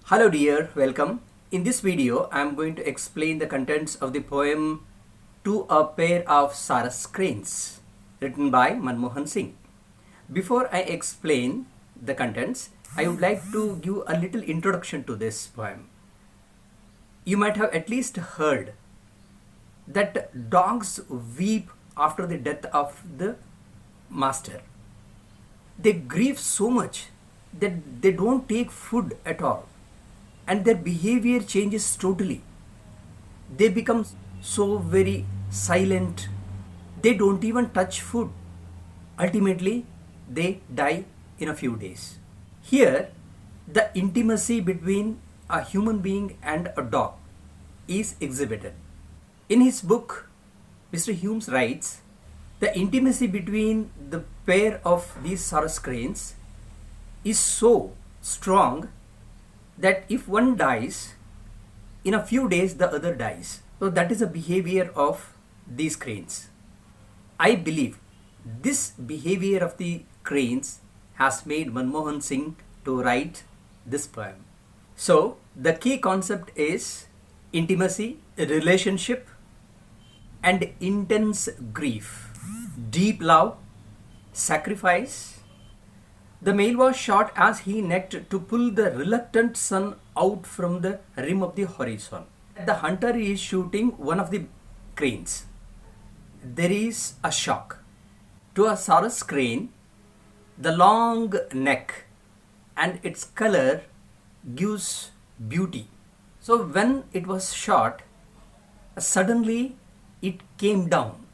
Hello dear, welcome. In this video, I am going to explain the contents of the poem To a Pair of Sarus Cranes, written by Manmohan Singh. Before I explain the contents, I would like to give a little introduction to this poem. You might have at least heard that dogs weep after the death of the master. They grieve so much that they don't take food at all, and their behavior changes totally. They become so very silent. They don't even touch food. Ultimately, they die in a few days. Here, the intimacy between a human being and a dog is exhibited. In his book, Mr. Humes writes, the intimacy between the pair of these Sarus cranes is so strong that if one dies, in a few days the other dies. So that is the behavior of these cranes. I believe this behavior of the cranes has made Manmohan Singh to write this poem. So the key concept is intimacy, relationship, and intense grief, deep love, sacrifice. The male was shot as he necked to pull the reluctant sun out from the rim of the horizon. The hunter is shooting one of the cranes. There is a shock. To a Sarus crane, the long neck and its color gives beauty. So when it was shot, suddenly it came down.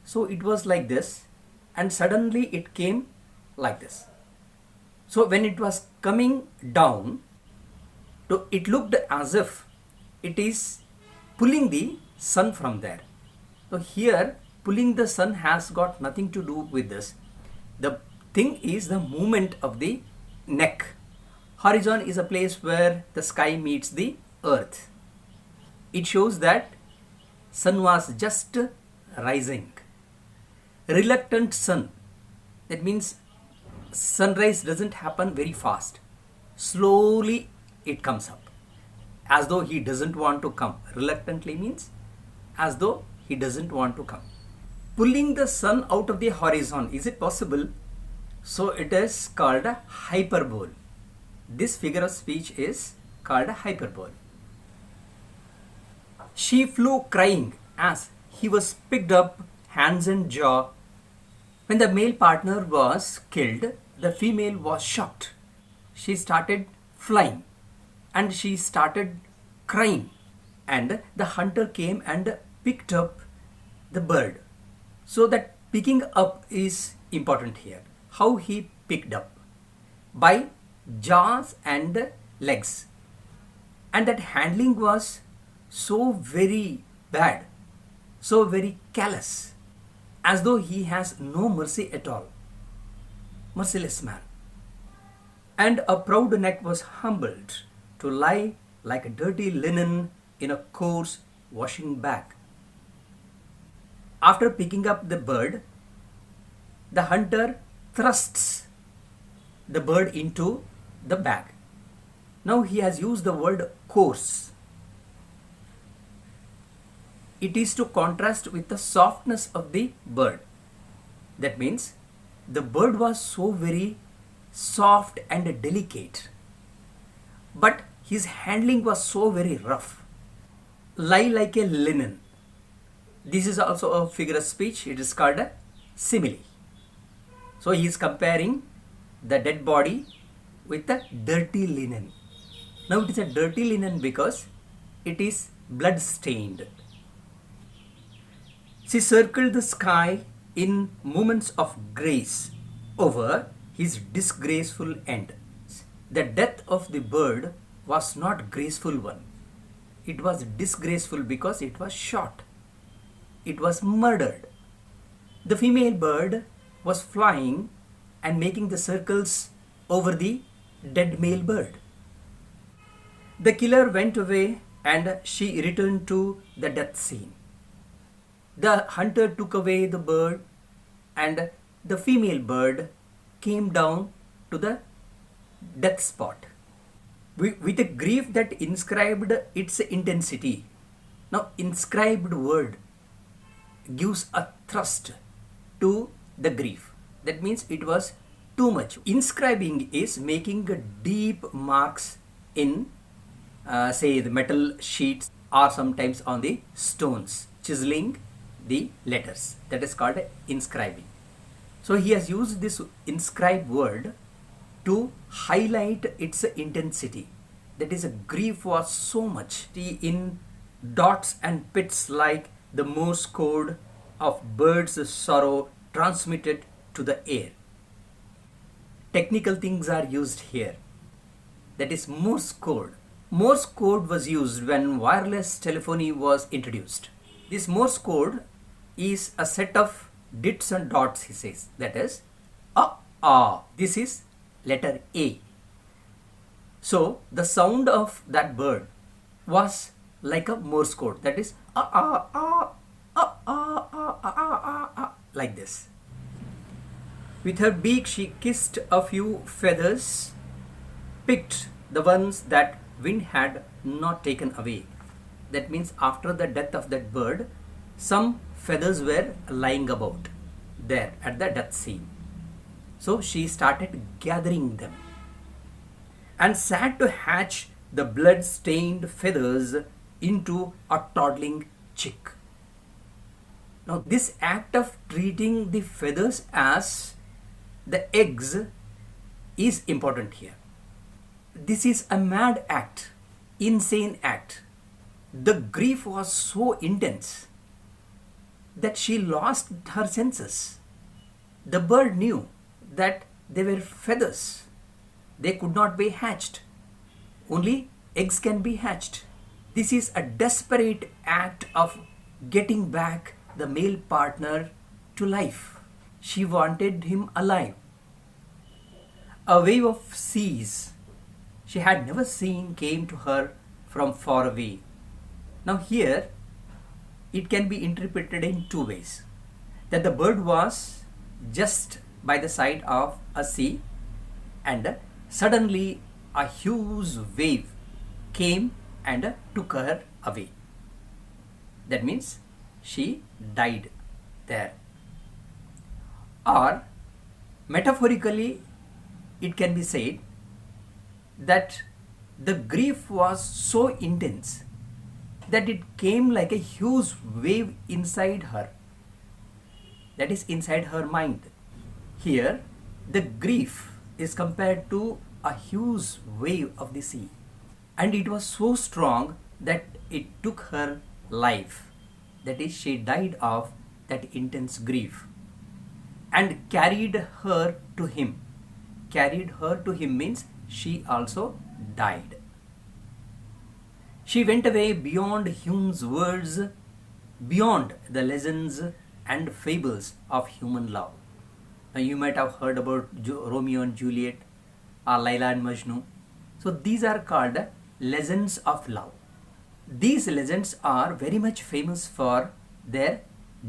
So it was like this, and suddenly it came like this. So when it was coming down, it looked as if it is pulling the sun from there. So here, pulling the sun has got nothing to do with this. The thing is the movement of the neck. Horizon is a place where the sky meets the earth. It shows that sun was just rising. Reluctant sun, that means sunrise doesn't happen very fast. Slowly it comes up, as though he doesn't want to come. Reluctantly means as though he doesn't want to come. Pulling the sun out of the horizon, is it possible? So it is called a hyperbole. This figure of speech is called a hyperbole. She flew crying as he was picked up, hands and jaw. When the male partner was killed, the female was shocked. She started flying and she started crying, and the hunter came and picked up the bird. So that picking up is important here. How he picked up? By jaws and legs. And that handling was so very bad, so very callous, as though he has no mercy at all. Merciless man. And a proud neck was humbled to lie like a dirty linen in a coarse washing bag. After picking up the bird, the hunter thrusts the bird into the bag. Now he has used the word coarse. It is to contrast with the softness of the bird. That means the bird was so very soft and delicate, but his handling was so very rough. Lie like a linen. This is also a figure of speech. It is called a simile. So he is comparing the dead body with a dirty linen. Now it is a dirty linen because it is blood stained. She circled the sky in moments of grace over his disgraceful end. The death of the bird was not graceful one. It was disgraceful because it was shot. It was murdered. The female bird was flying and making the circles over the dead male bird. The killer went away and she returned to the death scene. The hunter took away the bird and the female bird came down to the death spot. with a grief that inscribed its intensity. Now, inscribed word gives a thrust to the grief. That means it was too much. Inscribing is making deep marks in, say, the metal sheets or sometimes on the stones, chiseling the letters. That is called inscribing. So he has used this inscribe word to highlight its intensity. That is, a grief was so much in dots and pits, like the Morse code of birds' sorrow transmitted to the air. Technical things are used here. That is Morse code. Morse code was used when wireless telephony was introduced. This Morse code is a set of dits and dots, he says. That is This is letter A. So the sound of that bird was like a Morse code. That is like this. With her beak she kissed a few feathers, picked the ones that wind had not taken away. That means after the death of that bird, some feathers were lying about there at the death scene. So she started gathering them and sat to hatch the blood-stained feathers into a toddling chick. Now, this act of treating the feathers as the eggs is important here. This is a mad act, insane act. The grief was so intense that she lost her senses. The bird knew that they were feathers. They could not be hatched. Only eggs can be hatched. This is a desperate act of getting back the male partner to life. She wanted him alive. A wave of seas she had never seen came to her from far away. Now here it can be interpreted in two ways. That the bird was just by the side of a sea and suddenly a huge wave came and took her away. That means she died there. Or metaphorically it can be said that the grief was so intense that it came like a huge wave inside her. That is, inside her mind. Here the grief is compared to a huge wave of the sea, and it was so strong that it took her life. That is, she died of that intense grief and carried her to him. Carried her to him means she also died. She went away beyond Hume's words, beyond the legends and fables of human love. Now you might have heard about Romeo and Juliet or Laila and Majnu. So these are called legends of love. These legends are very much famous for their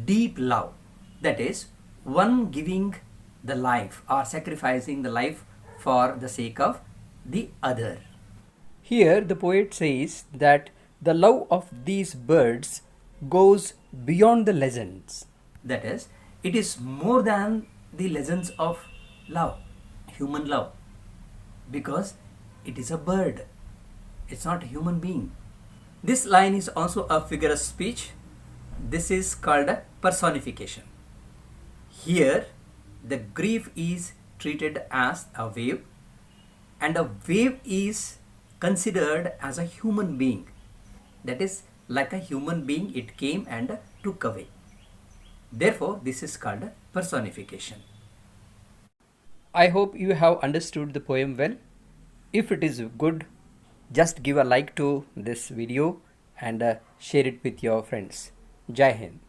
deep love. That is, one giving the life or sacrificing the life for the sake of the other. Here the poet says that the love of these birds goes beyond the legends. That is, it is more than the legends of love, human love, because it is a bird. It's not a human being. This line is also a figure of speech. This is called a personification. Here the grief is treated as a wave, and a wave is considered as a human being. That is, like a human being, it came and took away. Therefore, this is called personification. I hope you have understood the poem well. If it is good, just give a like to this video and share it with your friends. Jai Hind.